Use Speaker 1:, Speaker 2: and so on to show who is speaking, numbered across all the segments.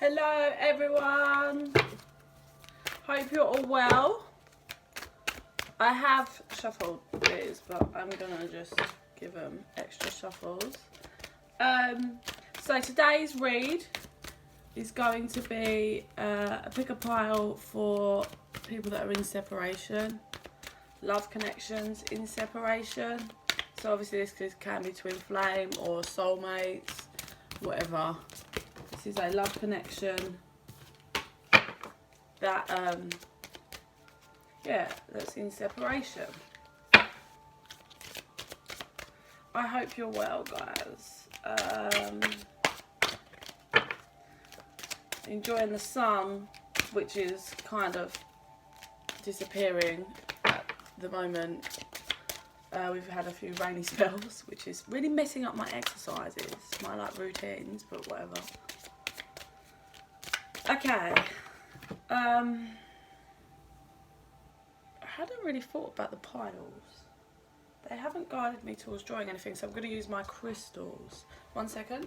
Speaker 1: Hello everyone, hope you're all well. I have shuffled these, but I'm gonna just give them extra shuffles. So today's read is going to be a pick a pile for people that are in separation, love connections in separation. So obviously this can be twin flame or soulmates, whatever. This is a love connection that that's in separation. I hope you're well, guys. Enjoying the sun, which is kind of disappearing at the moment. We've had a few rainy spells, which is really messing up my exercises, my routines, but whatever. Okay. I hadn't really thought about the piles. They haven't guided me towards drawing anything, so I'm going to use my crystals. 1 second.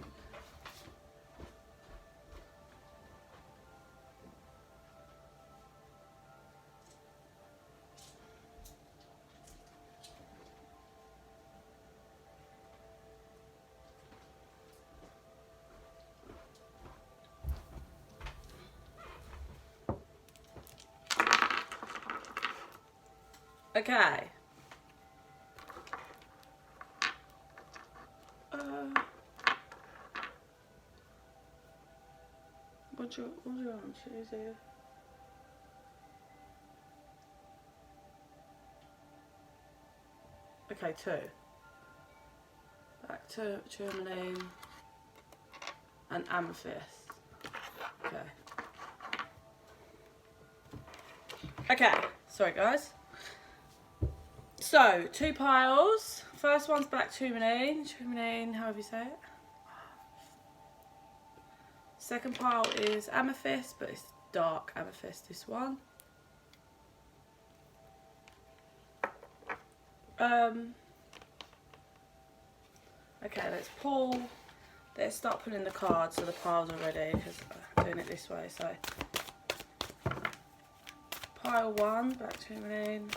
Speaker 1: Okay. What's your answer? Is it? Okay, 2. Back to tourmaline and amethyst. Okay. Okay, sorry guys. So, 2 piles. First one's black tourmaline, however you say it. Second pile is amethyst, but it's dark amethyst, this one. Okay, let's start pulling the cards so the piles are ready, because I'm doing it this way. So, pile 1, black tourmaline,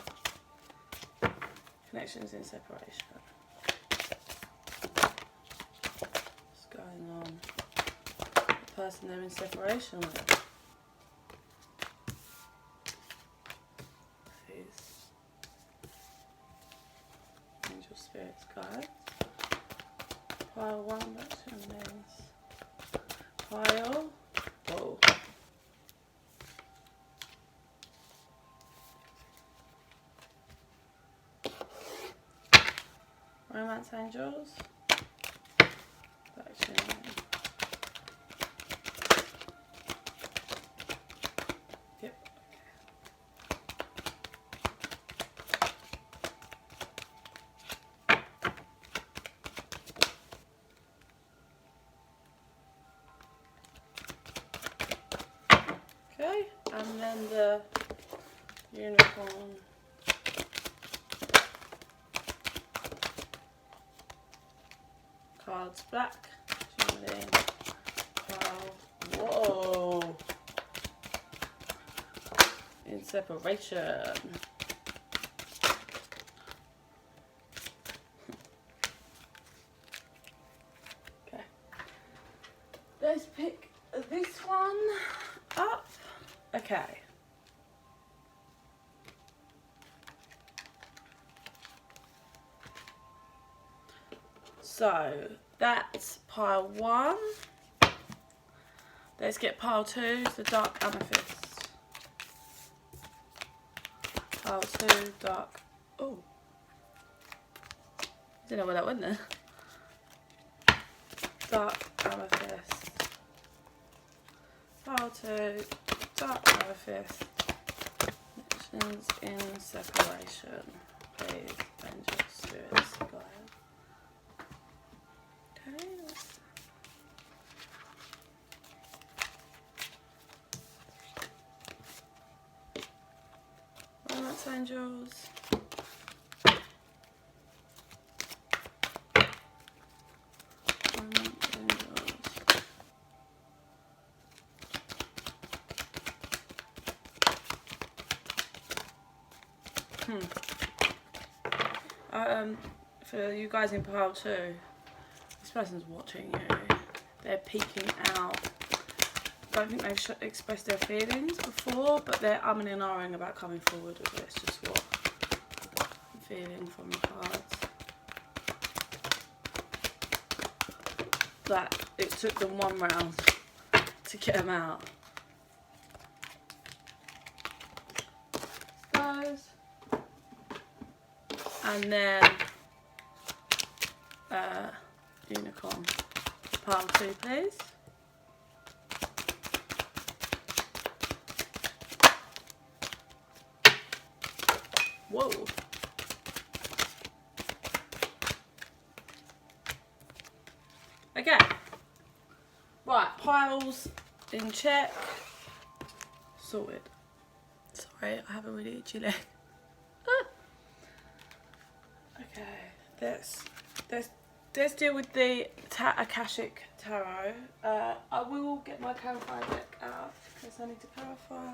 Speaker 1: connections in separation. What's going on? The person they're in separation with. Please. Angel spirits guides. Pile 1, black tourmalines. Pile. Whoa. Romance angels. Black tourmaline. Yep. Okay, and then the unicorn. Cards black, tourmaline, pile. Whoa! In separation. Okay. Let's pick this one up. Okay. So that's pile 1. Let's get pile 2, the dark amethyst. Pile 2, dark. Oh. Didn't know where that went there. Dark amethyst. Pile 2, dark amethyst. Connections in separation. Please, angel spirits guide. Romance angels. Romance angels. For you guys in pile 2, this person's watching you. They're peeking out. I don't think they've expressed their feelings before, but they're umming and ahhing about coming forward with it. It's just what I'm feeling from the cards. That it took them one round to get them out. Those. And then unicorn. Pile 2, please. Whoa. Okay. Right, piles in check. Sorted. Sorry, I have a really itchy leg. Okay, let's deal with the Akashic Tarot. I will get my clarify deck out because I need to clarify.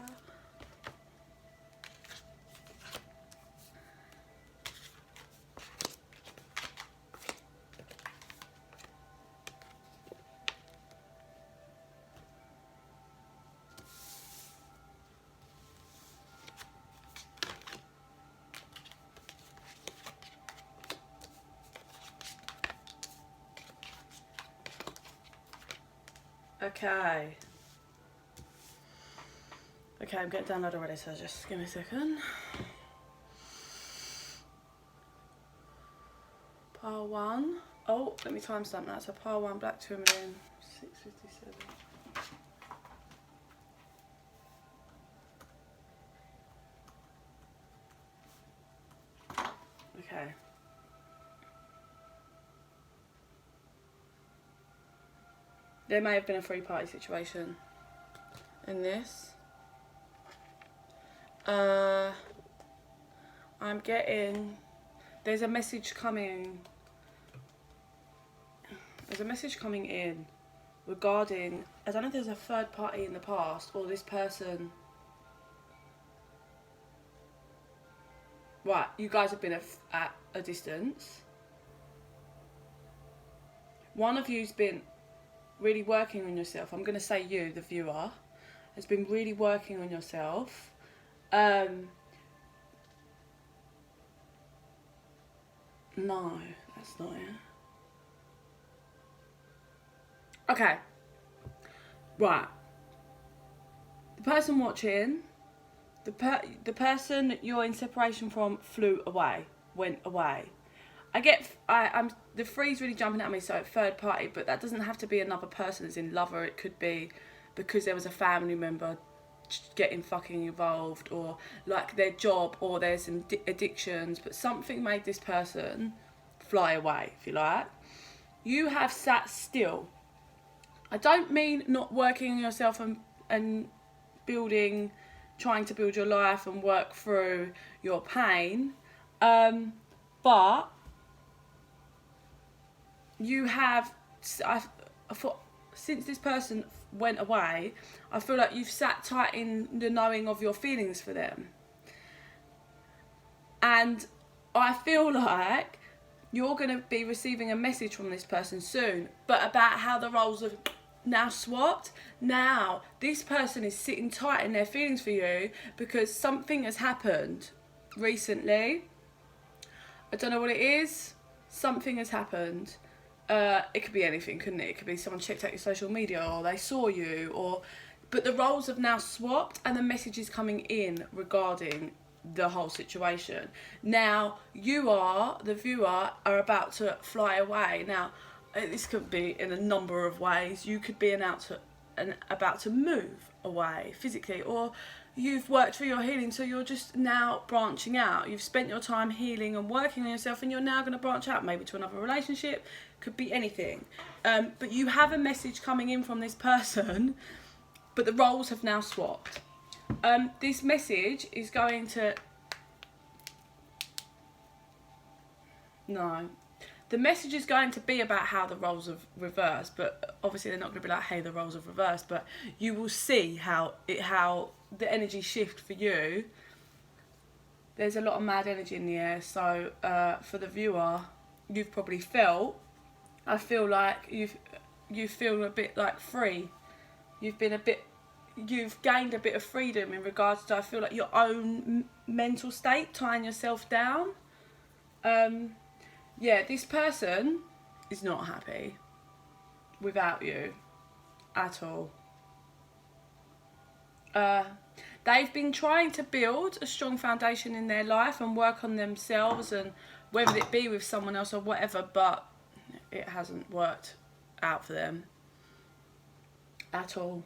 Speaker 1: Okay. Okay, I'm getting download already, so just give me a second. Pile 1. Oh, let me timestamp that. So pile 1, black 2 million, 657. Okay. There may have been a three-party situation in this. I'm getting, there's a message coming in regarding, I don't know if there's a third party in the past or this person. Right, you guys have been at a distance. One of you's been really working on yourself. I'm going to say you, the viewer, has been really working on yourself. No, that's not it. Okay. Right. The person watching, the person that you're in separation from went away. I'm the three's really jumping at me, so third party, but that doesn't have to be another person as in lover. It could be because there was a family member getting fucking involved, or like their job, or there's some addictions, but something made this person fly away, if you like. You have sat still. I don't mean not working on yourself and building, trying to build your life and work through your pain, but you have, I thought, since this person went away, I feel like you've sat tight in the knowing of your feelings for them. And I feel like you're going to be receiving a message from this person soon, but about how the roles have now swapped. Now, this person is sitting tight in their feelings for you because something has happened recently. I don't know what it is. Something has happened. It could be anything, couldn't it? It could be someone checked out your social media, or they saw you, but the roles have now swapped and the message is coming in regarding the whole situation. Now, you are, the viewer, are about to fly away. Now, this could be in a number of ways. You could be about to move away physically, or you've worked through your healing, so you're just now branching out. You've spent your time healing and working on yourself, and you're now going to branch out, maybe to another relationship. Could be anything. But you have a message coming in from this person, but the roles have now swapped. This message is going to... No. The message is going to be about how the roles have reversed, but obviously they're not going to be like, hey, the roles have reversed, but you will see how the energy shift for you there's a lot of mad energy in the air. So for the viewer, you've probably felt, I feel like you feel a bit like free. You've gained a bit of freedom in regards to, I feel like, your own mental state, tying yourself down. Yeah, this person is not happy without you at all. They've been trying to build a strong foundation in their life and work on themselves, and whether it be with someone else or whatever, but it hasn't worked out for them at all.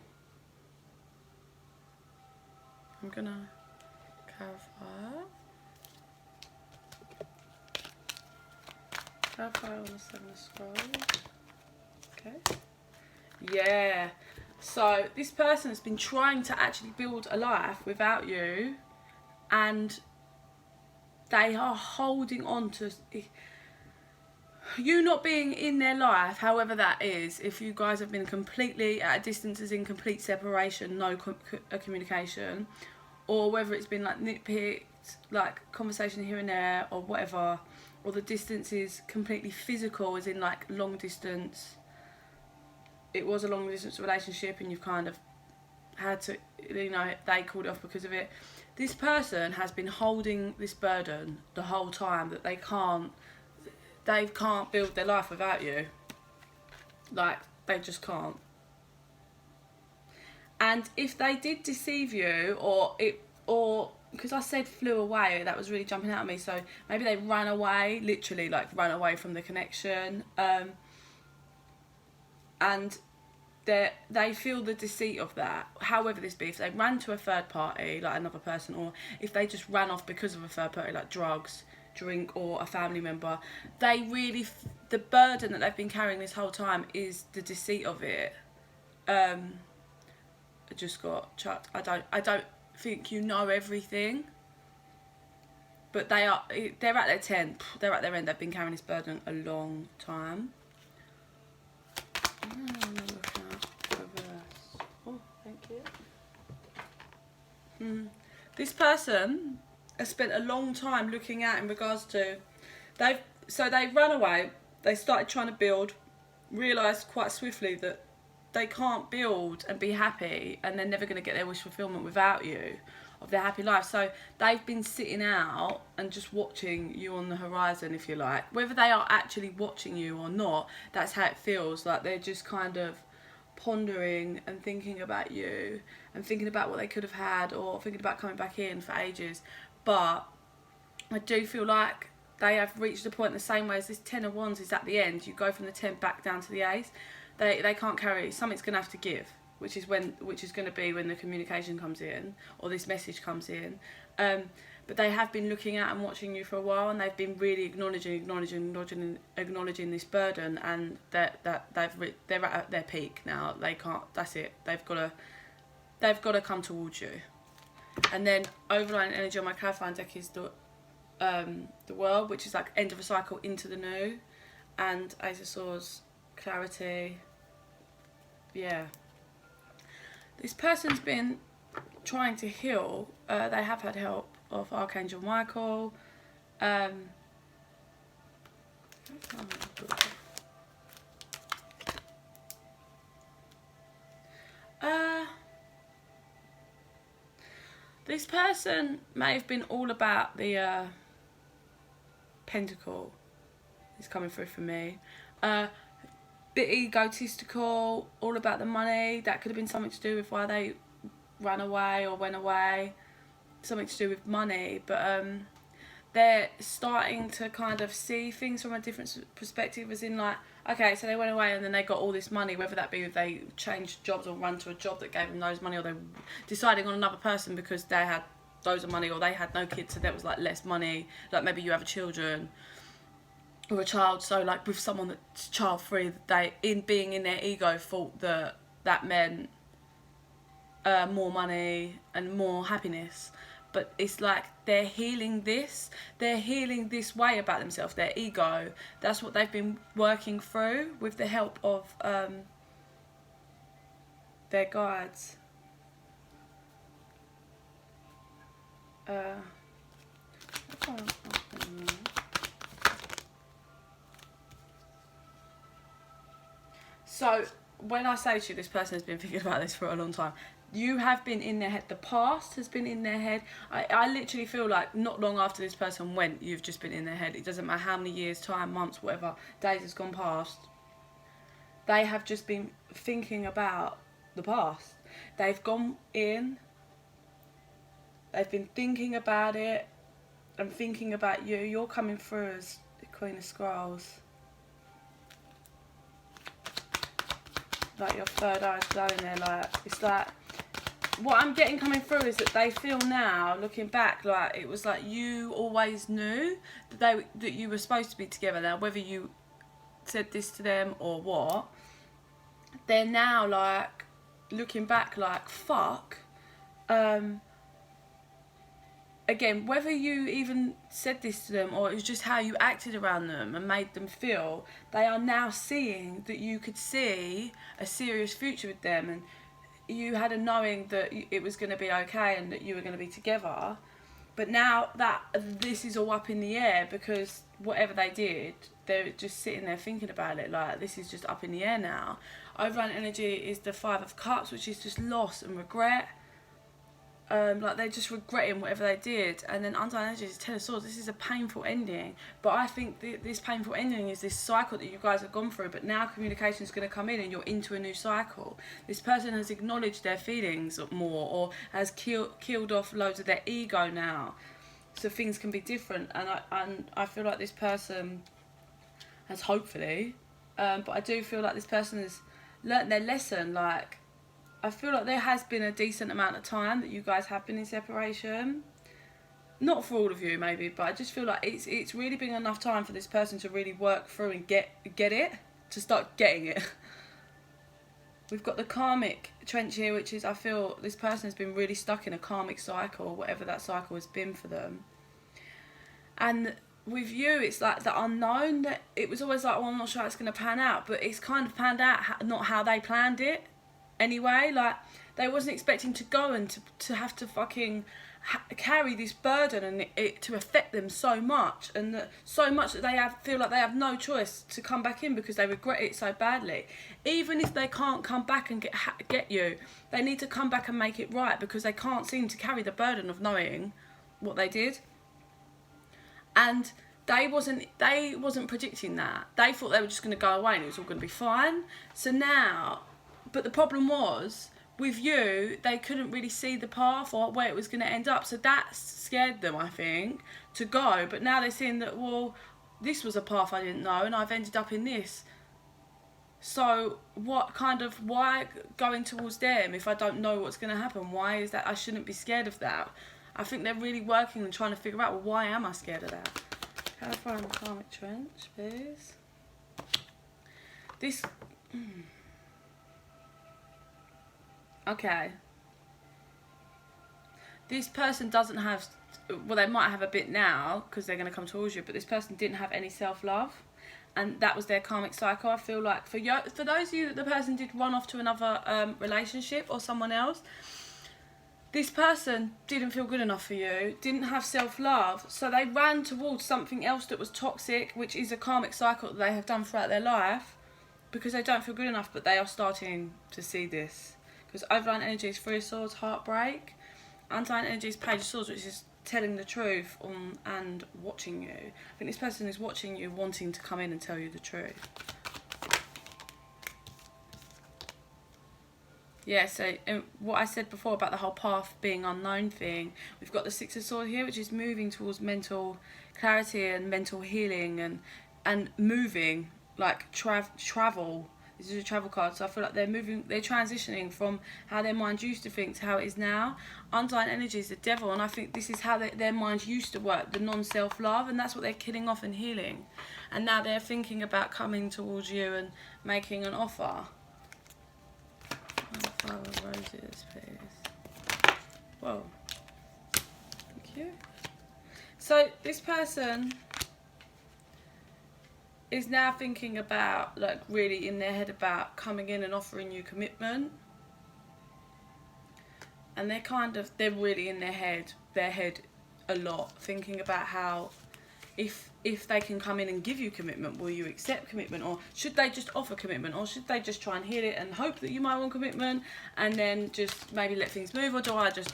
Speaker 1: I'm gonna clarify on the 7 of scrolls. Okay. Yeah. So this person has been trying to actually build a life without you, and they are holding on to you not being in their life, however that is. If you guys have been completely at a distance, as in complete separation, no communication, or whether it's been like nitpicked, like conversation here and there or whatever, or the distance is completely physical, as in like long distance. It was a long distance relationship and you've kind of had to, you know, they called it off because of it. This person has been holding this burden the whole time, that they can't build their life without you. Like, they just can't. And if they did deceive you, or because I said flew away, that was really jumping out at me, so maybe they ran away, literally like ran away from the connection, and they feel the deceit of that. However this be, if they ran to a third party, like another person, or if they just ran off because of a third party, like drugs, drink, or a family member, they really, the burden that they've been carrying this whole time is the deceit of it. I just got chucked. I don't think you know everything, but they're at their 10, they're at their end. They've been carrying this burden a long time. Oh, thank you. This person has spent a long time looking at, in regards to, they ran away, they started trying to build, realised quite swiftly that they can't build and be happy, and they're never going to get their wish fulfillment without you, of their happy life. So they've been sitting out and just watching you on the horizon, if you like. Whether they are actually watching you or not, that's how it feels. Like they're just kind of pondering and thinking about you and thinking about what they could have had, or thinking about coming back in for ages. But I do feel like they have reached a point, the same way as this 10 of Wands is at the end. You go from the 10 back down to the Ace. They can't carry, something's going to have to give, which is going to be when the communication comes in, or this message comes in. But they have been looking at and watching you for a while, and they've been really acknowledging this burden, and they're at their peak now. They can't. That's it. They've got to come towards you. And then overlying energy on my clarifying deck is the World, which is like end of a cycle into the new, and Ace of Swords, clarity. Yeah. This person's been trying to heal. They have had help of Archangel Michael. This person may have been all about the Pentacle. It's coming through for me. Bit egotistical, all about the money. That could have been something to do with why they ran away or went away. Something to do with money. But they're starting to kind of see things from a different perspective, as in like, okay, so they went away and then they got all this money, whether that be if they changed jobs or ran to a job that gave them those money, or they deciding on another person because they had loads of money, or they had no kids, so that was like less money. Like maybe you have children or a child, so like with someone that's child free, they, in being in their ego, thought that meant more money and more happiness. But it's like they're healing this way about themselves, their ego. That's what they've been working through with the help of their guides. So, when I say to you, this person has been thinking about this for a long time. You have been in their head. The past has been in their head. I literally feel like not long after this person went, you've just been in their head. It doesn't matter how many years, time, months, whatever, days has gone past. They have just been thinking about the past. They've gone in. They've been thinking about it and thinking about you. You're coming through as the Queen of Scrolls. Like your third eye's glowing there. Like, it's like, what I'm getting coming through is that they feel now, looking back, like it was like you always knew that you were supposed to be together. Now, whether you said this to them or what, they're now like looking back like, fuck. Again, whether you even said this to them or it was just how you acted around them and made them feel, they are now seeing that you could see a serious future with them, and you had a knowing that it was going to be okay and that you were going to be together. But now that this is all up in the air, because whatever they did, they're just sitting there thinking about it, like this is just up in the air now. Overland energy is the 5 of Cups, which is just loss and regret. Like they're just regretting whatever they did. And then Untitled energy is 10 of Swords. This is a painful ending, but I think this painful ending is this cycle that you guys have gone through, but now communication is going to come in and you're into a new cycle. This person has acknowledged their feelings more, or has killed off loads of their ego now, so things can be different. And I feel like this person has, hopefully, but I do feel like this person has learnt their lesson. Like, I feel like there has been a decent amount of time that you guys have been in separation. Not for all of you, maybe, but I just feel like it's really been enough time for this person to really work through and get it, to start getting it. We've got the karmic trench here, which is, I feel this person has been really stuck in a karmic cycle, whatever that cycle has been for them. And with you, it's like the unknown, that it was always like, well, I'm not sure how it's going to pan out, but it's kind of panned out, not how they planned it. Anyway, like they wasn't expecting to go and to have to fucking carry this burden and it to affect them so much, and so much that they feel like they have no choice to come back in because they regret it so badly. Even if they can't come back and get you, they need to come back and make it right, because they can't seem to carry the burden of knowing what they did. And they wasn't predicting that. They thought they were just going to go away and it was all going to be fine. So now. But the problem was, with you, they couldn't really see the path or where it was going to end up. So that scared them, I think, to go. But now they're seeing that, well, this was a path I didn't know and I've ended up in this. So why going towards them if I don't know what's going to happen? Why is that? I shouldn't be scared of that. I think they're really working and trying to figure out, well, why am I scared of that? Clarify the karmic trench, please. This... Okay. This person doesn't have, well, they might have a bit now because they're going to come towards you, but this person didn't have any self-love, and that was their karmic cycle. I feel like for those of you that the person did run off to another relationship or someone else, this person didn't feel good enough for you, didn't have self-love, so they ran towards something else that was toxic, which is a karmic cycle that they have done throughout their life, because they don't feel good enough, but they are starting to see this. Because Overland energy is 3 of Swords, heartbreak. Untitled energy is Page of Swords, which is telling the truth and watching you. I think this person is watching you, wanting to come in and tell you the truth. Yeah, so what I said before about the whole path being unknown thing, we've got the 6 of Swords here, which is moving towards mental clarity and mental healing and moving, like travel. This is a travel card, so I feel like they're transitioning from how their mind used to think to how it is now. Untitled energy is the Devil, and I think this is how their minds used to work, the non-self-love, and that's what they're killing off and healing. And now they're thinking about coming towards you and making an offer. 5 of Roses, please. Whoa. Thank you. So this person is now thinking about, like, really in their head about coming in and offering you commitment. And they're really in their head a lot, thinking about how if they can come in and give you commitment, will you accept commitment, or should they just offer commitment, or should they just try and heal it and hope that you might want commitment and then just maybe let things move, or do I just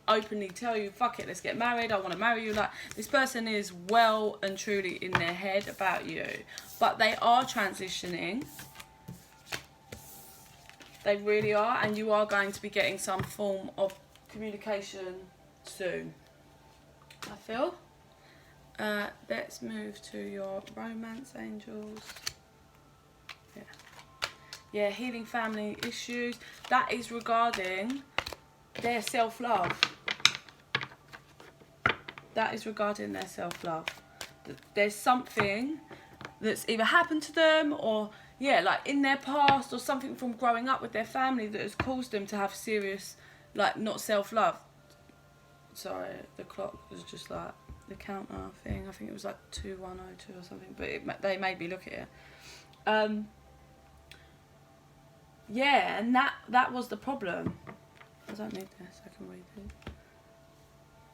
Speaker 1: openly tell you, fuck it, let's get married, I want to marry you? Like, this person is well and truly in their head about you, but they are transitioning. They really are, and you are going to be getting some form of communication soon, I feel. Let's move to your romance angels. Yeah, healing family issues. That is regarding their self-love. That is regarding their self-love. There's something that's either happened to them, or yeah, like in their past, or something from growing up with their family that has caused them to have serious, like, not self-love. Sorry, the clock was just like the counter thing. I think it was like 2102 or something, but they made me look at it. Yeah, and that was the problem. I don't need this, I can read it.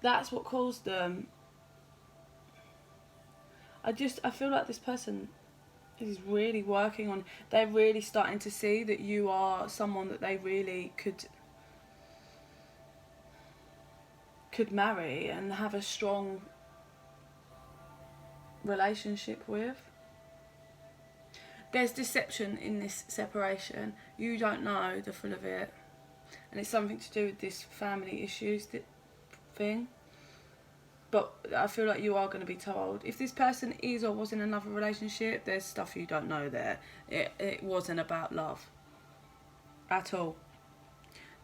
Speaker 1: That's what caused them. I feel like this person is really working on, they're really starting to see that you are someone that they really could marry and have a strong relationship with. There's deception in this separation. You don't know the full of it, and it's something to do with this family issues thing. But I feel like you are going to be told. If this person is or was in another relationship, there's stuff you don't know there. It wasn't about love at all.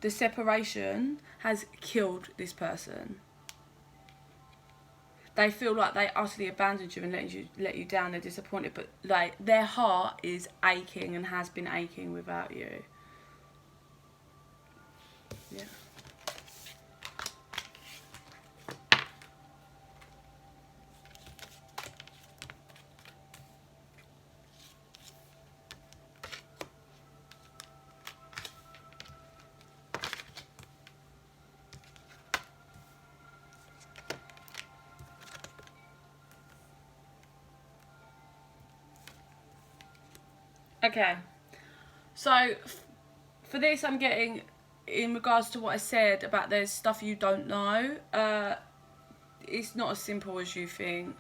Speaker 1: The separation has killed this person. They feel like they utterly abandoned you and let you down. They're disappointed, but like their heart is aching and has been aching without you. Yeah. Okay, so for this I'm getting, in regards to what I said about there's stuff you don't know, it's not as simple as you think.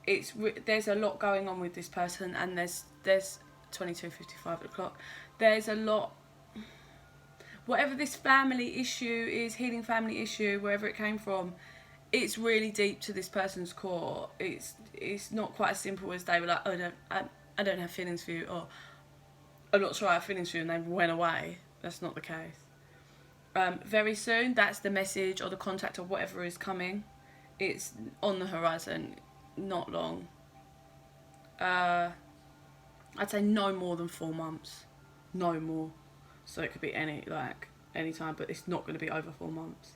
Speaker 1: There's a lot going on with this person, and there's 22:55 o'clock. There's a lot. Whatever this family issue is, healing family issue, wherever it came from, it's really deep to this person's core. It's not quite as simple as they were like, oh, I don't have feelings for you, or I'm not sure I have feelings for you, and they went away. That's not the case. Very soon, that's the message or the contact or whatever is coming. It's on the horizon, not long. I'd say no more than 4 months. No more. So it could be any time, but it's not going to be over 4 months.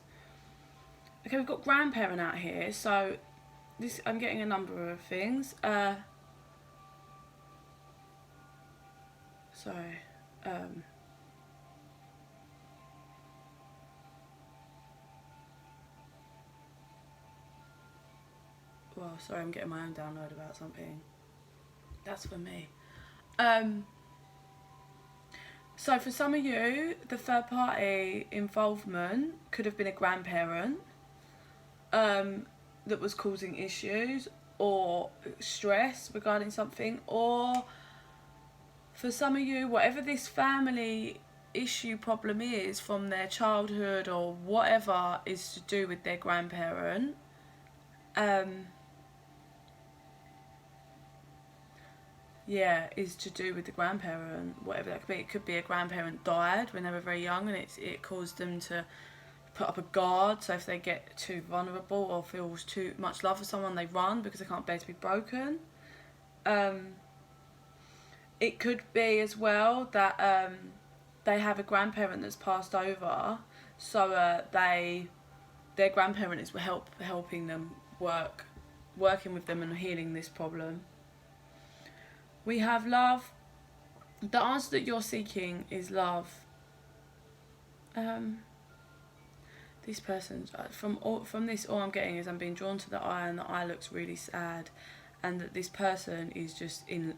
Speaker 1: Okay, we've got grandparent out here, so I'm getting a number of things. Sorry. Well, sorry, I'm getting my own download about something. That's for me. So for some of you, the third party involvement could have been a grandparent that was causing issues or stress regarding something, or for some of you, whatever this family issue problem is from their childhood or whatever is to do with their grandparent, is to do with the grandparent, whatever that could be. It could be a grandparent died when they were very young, and it caused them to put up a guard, so if they get too vulnerable or feels too much love for someone, they run because they can't bear to be broken. It could be as well that they have a grandparent that's passed over, so their grandparent is helping them working with them and healing this problem. We have love. The answer that you're seeking is love. this person, from this, all I'm getting is I'm being drawn to the eye, and the eye looks really sad, and that this person is just in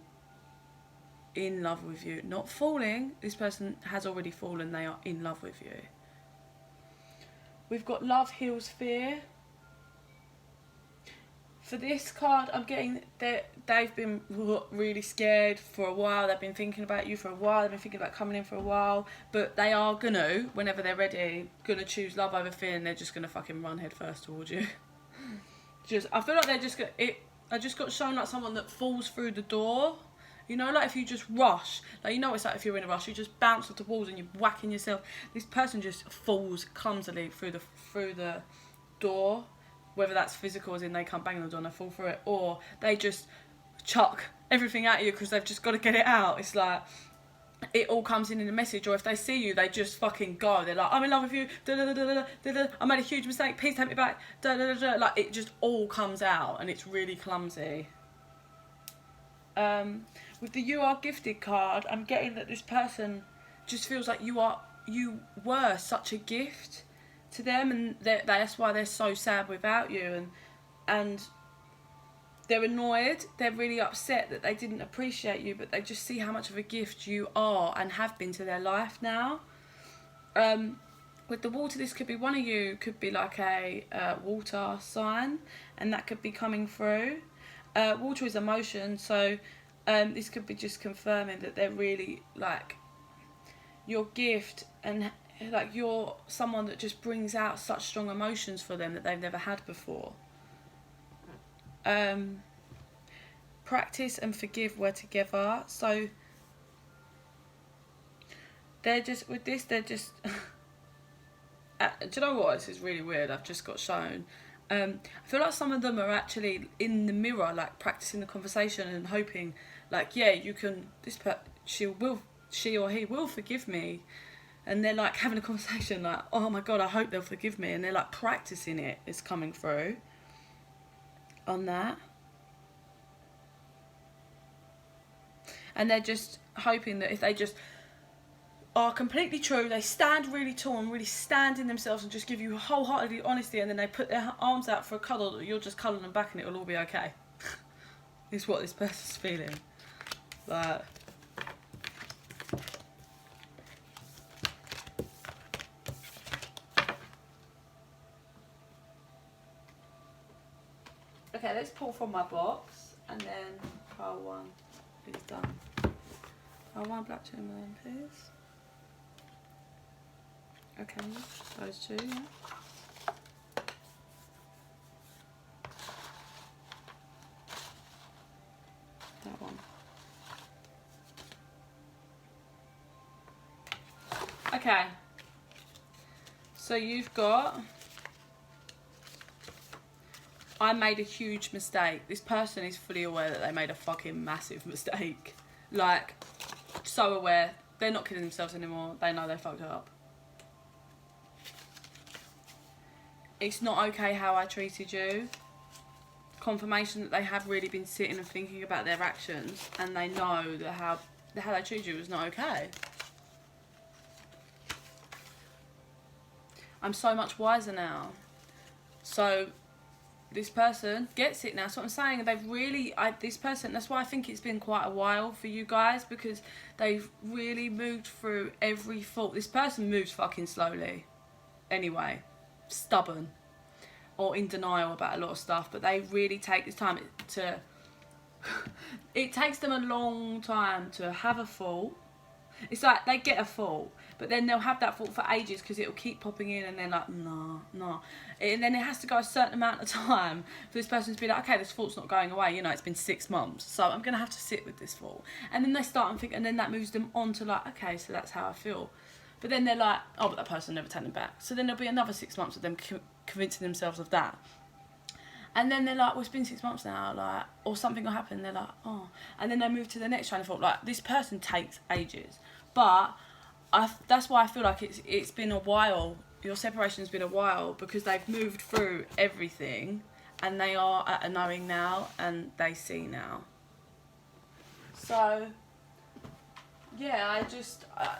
Speaker 1: love with you. Not falling. This person has already fallen. They are in love with you. We've got love heals fear. For this card, I'm getting that they've been really scared for a while. They've been thinking about you for a while. They've been thinking about coming in for a while. But they are gonna, whenever they're ready, gonna choose love over fear, and they're just gonna fucking run head first towards you. I feel like they're just gonna. I just got shown like someone that falls through the door. You know, like if you just rush, like you know, it's like if you're in a rush, you just bounce off the walls and you're whacking yourself. This person just falls clumsily through the door. Whether that's physical, as in they come bang on the door and they fall through it, or they just chuck everything at you because they've just got to get it out. It's like, it all comes in a message, or if they see you, they just fucking go. They're like, I'm in love with you, da, da, da, da, da, da, da. I made a huge mistake, please take me back, da, da, da, da. Like, it just all comes out, and it's really clumsy. With the You Are Gifted card, I'm getting that this person just feels like you were such a gift to them, and that's why they're so sad without you, and they're annoyed, they're really upset that they didn't appreciate you, but they just see how much of a gift you are and have been to their life now. With the water, this could be one of you, could be like a water sign, and that could be coming through. Water is emotion, so this could be just confirming that they're really like your gift, and like you're someone that just brings out such strong emotions for them that they've never had before. Practice and forgive were together, so they're just with this, they're just do you know what, this is really weird, I've just got shown. I feel like some of them are actually in the mirror, like practicing the conversation and hoping like, yeah, you can, she or he will forgive me. And they're like having a conversation like, oh my God, I hope they'll forgive me. And they're like practicing it is coming through on that. And they're just hoping that if they just are completely true, they stand really tall and really stand in themselves and just give you wholeheartedly honesty, and then they put their arms out for a cuddle, that you'll just cuddle them back and it'll all be okay. Is what this person's feeling. Like, okay, let's pull from my box, and then pile one is done. Pile one black tourmaline, please. Okay, those two, yeah. That one. Okay. So you've got, I made a huge mistake. This person is fully aware that they made a fucking massive mistake. Like, so aware. They're not kidding themselves anymore. They know they fucked it up. It's not okay how I treated you. Confirmation that they have really been sitting and thinking about their actions, and they know that how they treated you was not okay. I'm so much wiser now. So this person gets it now. That's what I'm saying. They've really, this person, that's why I think it's been quite a while for you guys, because they've really moved through every fault. This person moves fucking slowly. Anyway, stubborn or in denial about a lot of stuff, but they really take this time to, it takes them a long time to have a fault. It's like they get a fault, but then they'll have that fault for ages because it'll keep popping in, and they're like, no. And then it has to go a certain amount of time for this person to be like, okay, this fault's not going away, you know, it's been 6 months, so I'm going to have to sit with this fault. And then they start and think, and then that moves them on to like, okay, so that's how I feel. But then they're like, oh, but that person never taken them back. So then there'll be another 6 months of them convincing themselves of that. And then they're like, well, it's been 6 months now, like, or something will happen. They're like, oh. And then they move to the next train of thought. Like, this person takes ages. But that's why I feel like it's been a while. Your separation's been a while, because they've moved through everything, and they are at a knowing now, and they see now. So yeah,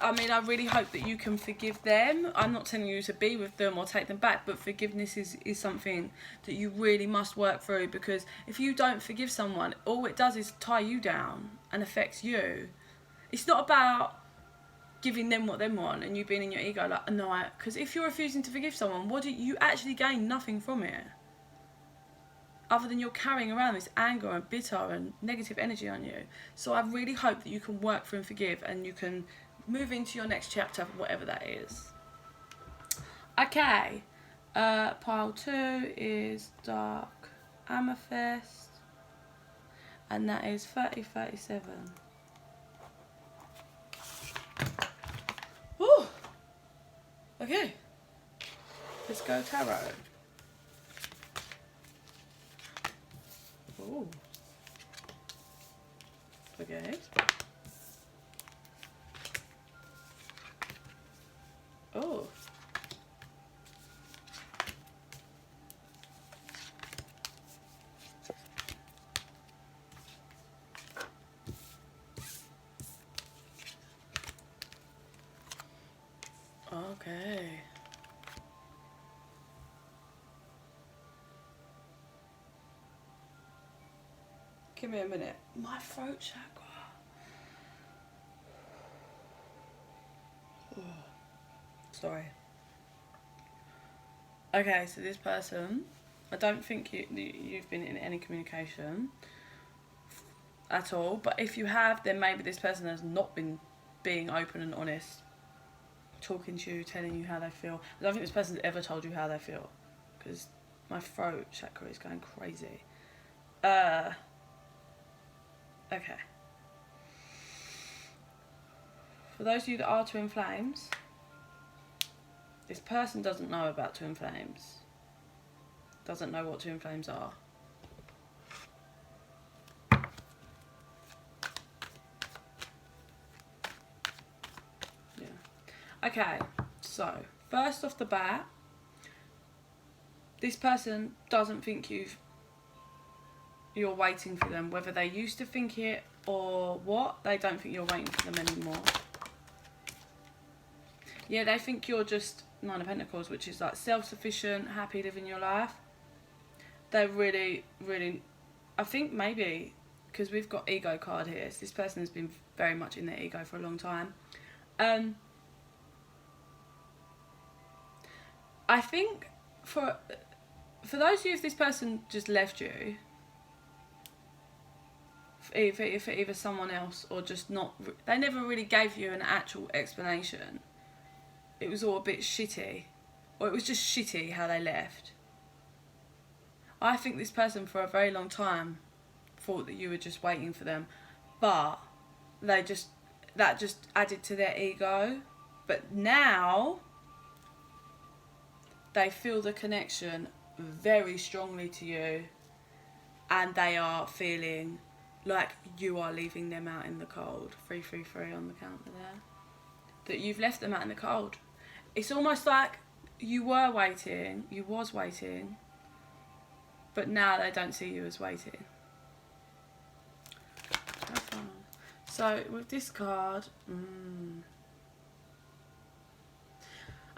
Speaker 1: I mean, I really hope that you can forgive them. I'm not telling you to be with them or take them back, but forgiveness is something that you really must work through, because if you don't forgive someone, all it does is tie you down and affects you. It's not about giving them what they want and you being in your ego like, no, because if you're refusing to forgive someone, what do you actually gain? Nothing from it. Other than you're carrying around this anger and bitter and negative energy on you. So I really hope that you can work through and forgive, and you can move into your next chapter, whatever that is. Okay, pile 2 is dark amethyst, and that is 3037. Ooh. Okay, let's go tarot. Ooh. Okay. Oh. Okay. Give me a minute. My throat chakra. Oh. Sorry. Okay, so this person, I don't think you've been in any communication at all, but if you have, then maybe this person has not been being open and honest, talking to you, telling you how they feel. I don't think this person's ever told you how they feel, because my throat chakra is going crazy. Okay. For those of you that are twin flames, this person doesn't know about twin flames. Doesn't know what twin flames are. Yeah. Okay, so first off the bat, this person doesn't think you're waiting for them. Whether they used to think it or what, they don't think you're waiting for them anymore. Yeah, they think you're just Nine of Pentacles, which is like self-sufficient, happy living your life. They're really, really, I think maybe, because we've got ego card here, so this person has been very much in their ego for a long time. I think for those of you, if this person just left you, for either someone else or just not, they never really gave you an actual explanation. It was all a bit shitty, or it was just shitty how they left. I think this person for a very long time thought that you were just waiting for them, but that just added to their ego. But now they feel the connection very strongly to you, and they are feeling like you are leaving them out in the cold. 333 on the counter there. That you've left them out in the cold. It's almost like you was waiting, but now they don't see you as waiting. So with this card,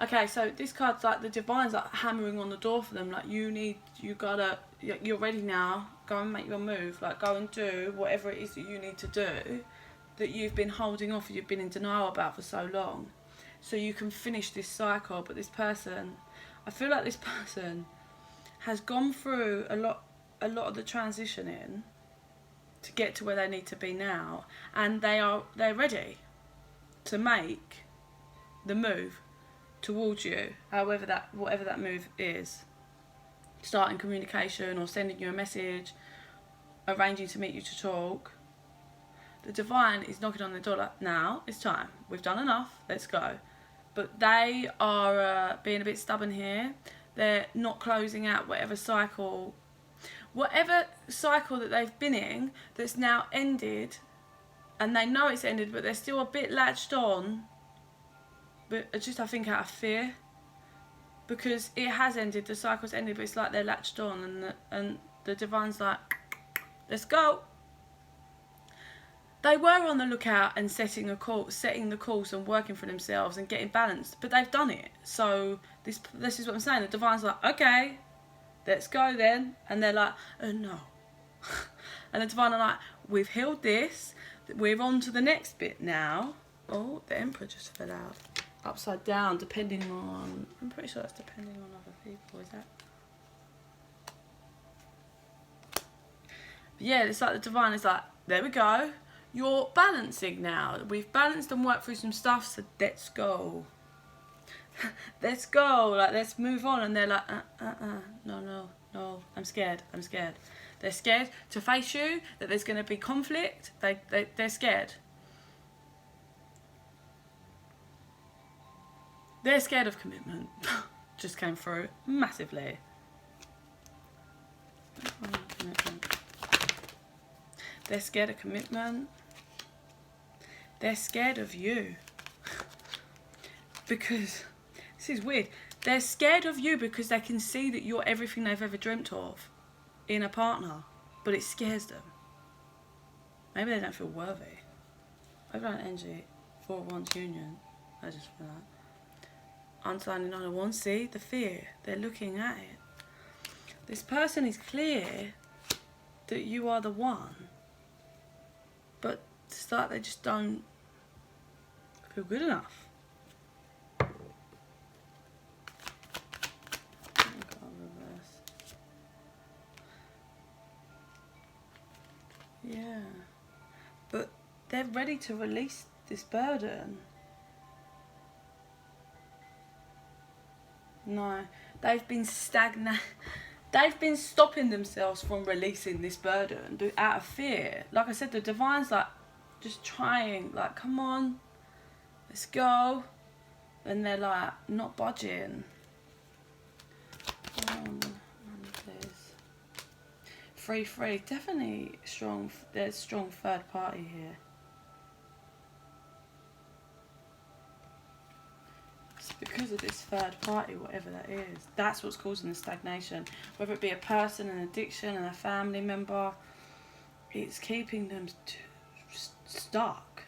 Speaker 1: okay, so this card's like the divine's like hammering on the door for them, like you're ready now, go and make your move, like go and do whatever it is that you need to do, that you've been holding off, you've been in denial about for so long, so you can finish this cycle. But this person, I feel like this person has gone through a lot of the transitioning to get to where they need to be now, and they're ready to make the move towards you, whatever that move is. Starting communication or sending you a message, arranging to meet you to talk. The divine is knocking on the door like, now it's time, we've done enough, let's go. But they are being a bit stubborn here. They're not closing out whatever cycle that they've been in that's now ended, and they know it's ended, but they're still a bit latched on, but just I think out of fear, because it has ended, the cycle's ended, but it's like they're latched on, and the divine's like, let's go. they were on the lookout and setting the course and working for themselves and getting balanced, but they've done it. So this is what I'm saying. The divine's like, okay, let's go then. And they're like, no. And the divine are like, we've healed this, we're on to the next bit now. Oh, the Emperor just fell out. Upside down, depending on, I'm pretty sure that's depending on other people, is that? But yeah, it's like the divine is like, there we go. You're balancing now. We've balanced and worked through some stuff, so let's go. Let's go. Like, let's move on. And they're like, no, I'm scared. They're scared to face you, that there's going to be conflict. They're scared. They're scared of commitment. Just came through massively. They're scared of commitment. They're scared of you. Because, this is weird. They're scared of you because they can see that you're everything they've ever dreamt of in a partner. But it scares them. Maybe they don't feel worthy. I've got an energy for one's union. I just feel that. Underlining 901, see the fear. They're looking at it. This person is clear that you are the one. But it's like they just don't feel good enough. Yeah. But they're ready to release this burden. No. They've been stagnant. They've been stopping themselves from releasing this burden out of fear. Like I said, the divine's like just trying, like, come on, let's go. And they're like not budging. Free. Definitely strong. There's strong third party here. It's because of this third party, whatever that is. That's what's causing the stagnation. Whether it be a person, an addiction, and a family member, it's keeping them stuck.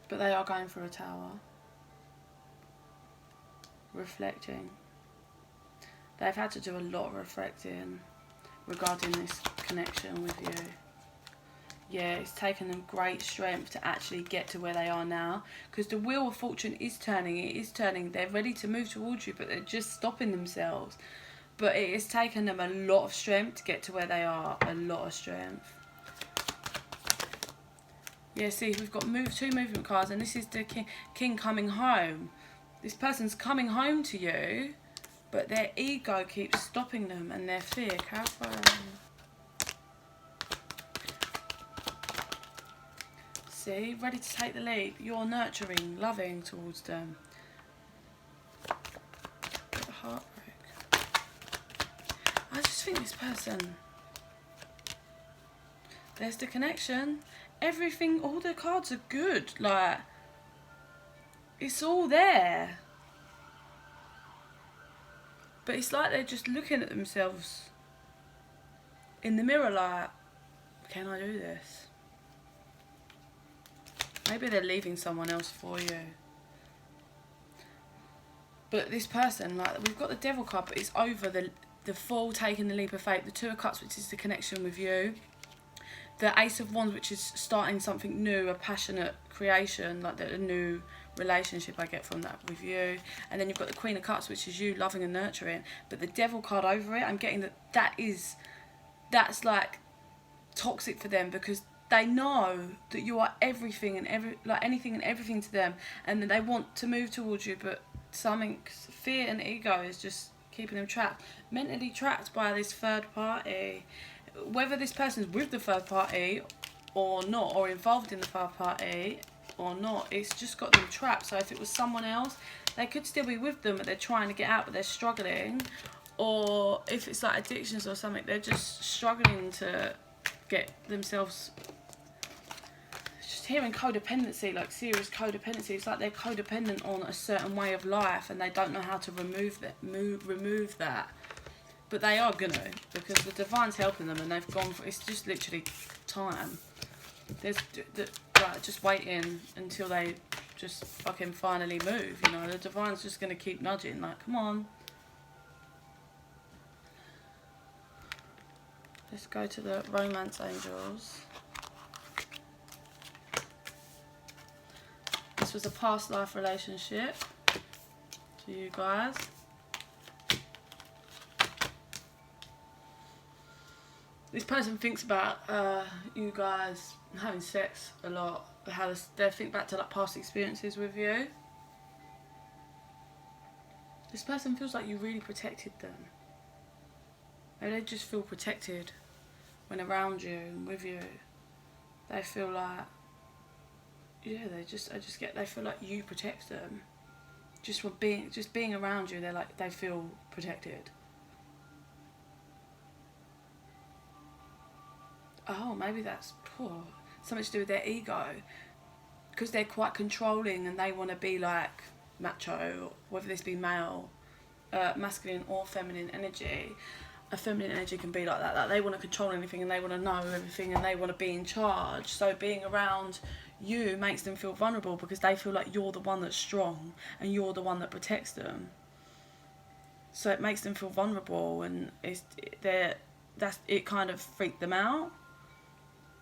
Speaker 1: But they are going through a tower. Reflecting. They've had to do a lot of reflecting regarding this connection with you. Yeah, it's taken them great strength to actually get to where they are now. Because the wheel of fortune is turning. It is turning. They're ready to move towards you, but they're just stopping themselves. But it has taken them a lot of strength to get to where they are. A lot of strength. Yeah, see, we've got two movement cards, and this is the king coming home. This person's coming home to you, but their ego keeps stopping them, and their fear. See, ready to take the leap. You're nurturing, loving towards them. The heartbreak. I just think this person. There's the connection. Everything, all the cards are good. Like, it's all there. But it's like they're just looking at themselves in the mirror like, can I do this? Maybe they're leaving someone else for you. But this person, like, we've got the Devil card, but it's over the Fool, taking the leap of faith. The Two of Cups, which is the connection with you. The Ace of Wands, which is starting something new, a passionate creation, like a new relationship I get from that with you. And then you've got the Queen of Cups, which is you loving and nurturing. But the Devil card over it, I'm getting that's like toxic for them, because they know that you are everything and anything and everything to them, and that they want to move towards you, but fear and ego is just keeping them trapped, mentally trapped by this third party. Whether this person's with the third party or not, or involved in the third party or not, it's just got them trapped. So if it was someone else, they could still be with them, but they're trying to get out, but they're struggling. Or if it's like addictions or something, they're just struggling to get themselves. Just hearing codependency, like serious codependency. It's like they're codependent on a certain way of life, and they don't know how to remove that. But they are gonna, because the divine's helping them, and they've gone for, it's just literally time. There's like just waiting until they just fucking finally move, you know. The divine's just gonna keep nudging, like, come on. Let's go to the romance angels. This was a past life relationship to you guys. This person thinks about you guys having sex a lot, how they think back to like past experiences with you. This person feels like you really protected them. Maybe they just feel protected when around you and with you. They feel like, yeah, they feel like you protect them. Just being around you, they feel protected. Oh, maybe that's something to do with their ego, because they're quite controlling and they want to be like macho, whether this be male, masculine or feminine energy. A feminine energy can be like that, that they want to control anything and they want to know everything and they want to be in charge. So being around you makes them feel vulnerable because they feel like you're the one that's strong and you're the one that protects them. So it makes them feel vulnerable, and it kind of freaked them out.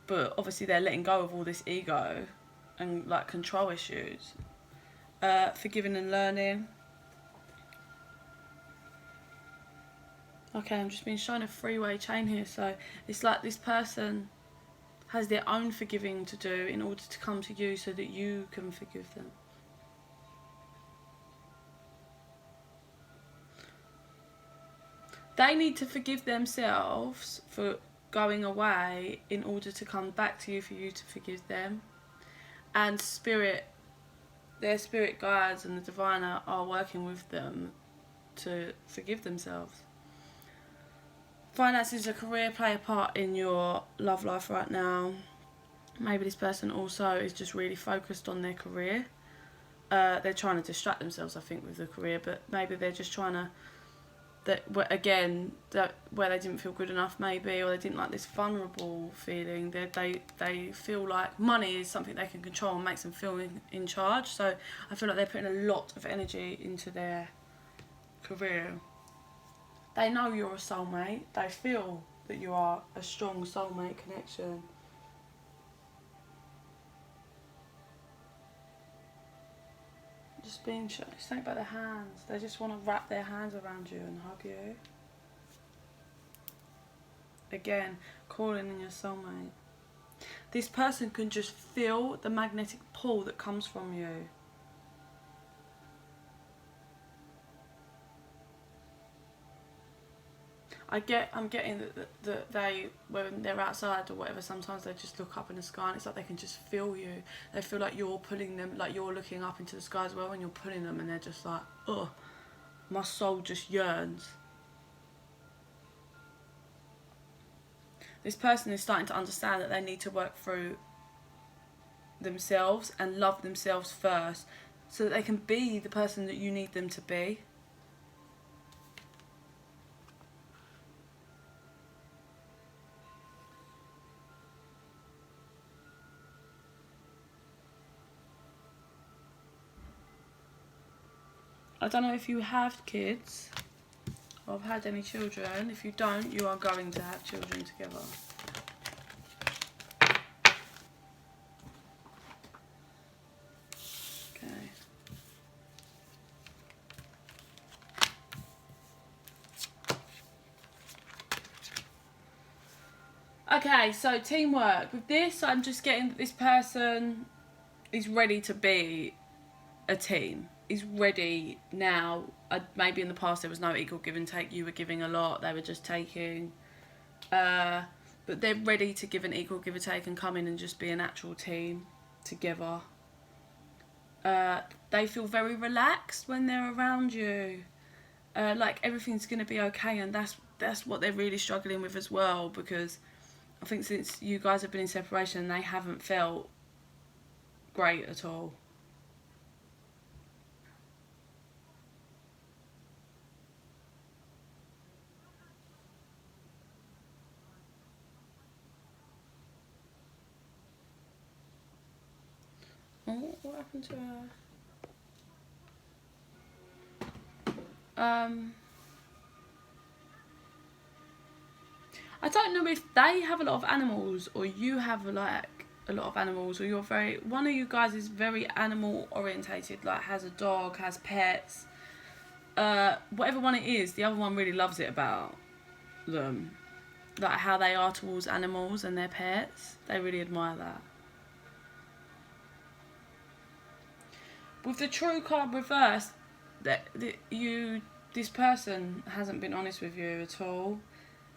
Speaker 1: But obviously they're letting go of all this ego and like control issues. Forgiving and learning. Okay, I'm just being shown a three-way chain here. So it's like this person has their own forgiving to do in order to come to you so that you can forgive them. They need to forgive themselves for going away in order to come back to you for you to forgive them. And their spirit guides and the divine are working with them to forgive themselves. Finances, a career play a part in your love life right now. Maybe this person also is just really focused on their career. They're trying to distract themselves, I think, with the career, but maybe they're just trying to, where they didn't feel good enough, maybe, or they didn't like this vulnerable feeling. They feel like money is something they can control and makes them feel in charge. So I feel like they're putting a lot of energy into their career. They know you're a soulmate. They feel that you are a strong soulmate connection. Just think about their hands. They just want to wrap their hands around you and hug you. Again, calling in your soulmate. This person can just feel the magnetic pull that comes from you. I'm getting that they, when they're outside or whatever, sometimes they just look up in the sky and it's like they can just feel you. They feel like you're pulling them, like you're looking up into the sky as well and you're pulling them, and they're just like, oh, my soul just yearns. This person is starting to understand that they need to work through themselves and love themselves first so that they can be the person that you need them to be. I don't know if you have kids or have had any children. If you don't, you are going to have children together. Okay. Okay, so teamwork. With this, I'm just getting that this person is ready to be a team. Is ready now. Maybe in the past there was no equal give and take. You were giving a lot, they were just taking. But they're ready to give an equal give and take and come in and just be an actual team together. They feel very relaxed when they're around you. Like everything's going to be okay, and that's what they're really struggling with as well, because I think since you guys have been in separation, they haven't felt great at all. Oh, what happened to her? I don't know if they have a lot of animals or you have like a lot of animals, or you're very, one of you guys is very animal orientated, like has a dog, has pets. Whatever one it is, the other one really loves it about them. Like how they are towards animals and their pets. They really admire that. With the True card reversed, this person hasn't been honest with you at all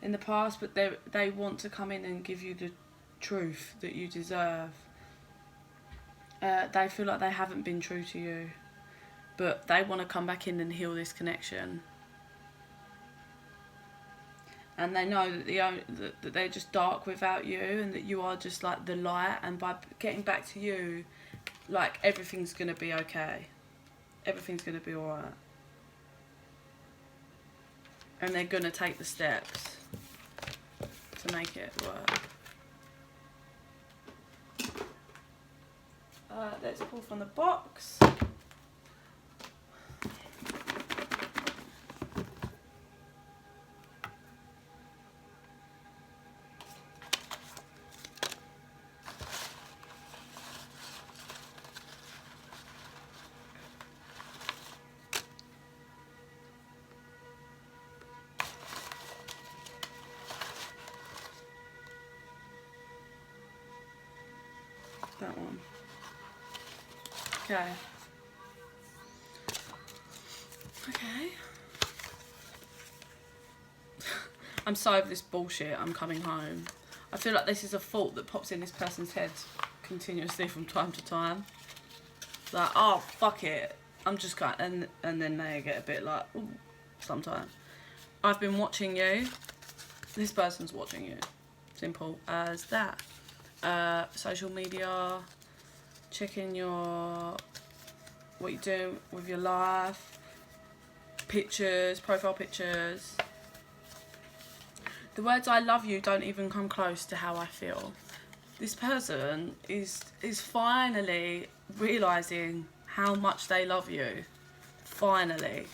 Speaker 1: in the past, but they want to come in and give you the truth that you deserve. They feel like they haven't been true to you, but they want to come back in and heal this connection. And they know that they're just dark without you, and that you are just like the light, and by getting back to you, like everything's going to be okay. Everything's going to be alright. And they're going to take the steps to make it work. Let's pull from the box. That one. Okay. Okay. I'm so over this bullshit. I'm coming home. I feel like this is a thought that pops in this person's head continuously from time to time. Like, oh, fuck it. I'm just going, and then they get a bit like, ooh, sometimes. I've been watching you. This person's watching you. Simple as that. Social media, checking what you do with your life, pictures, profile pictures. The words "I love you" don't even come close to how I feel. This person is finally realising how much they love you. Finally.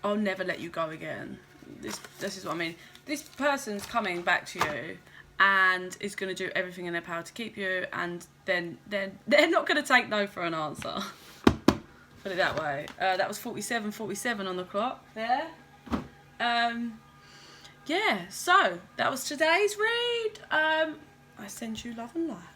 Speaker 1: I'll never let you go again. This is what I mean. This person's coming back to you and is going to do everything in their power to keep you, and then they're not going to take no for an answer. Put it that way. That was 47 on the clock there. Yeah, so that was today's read. I send you love and light.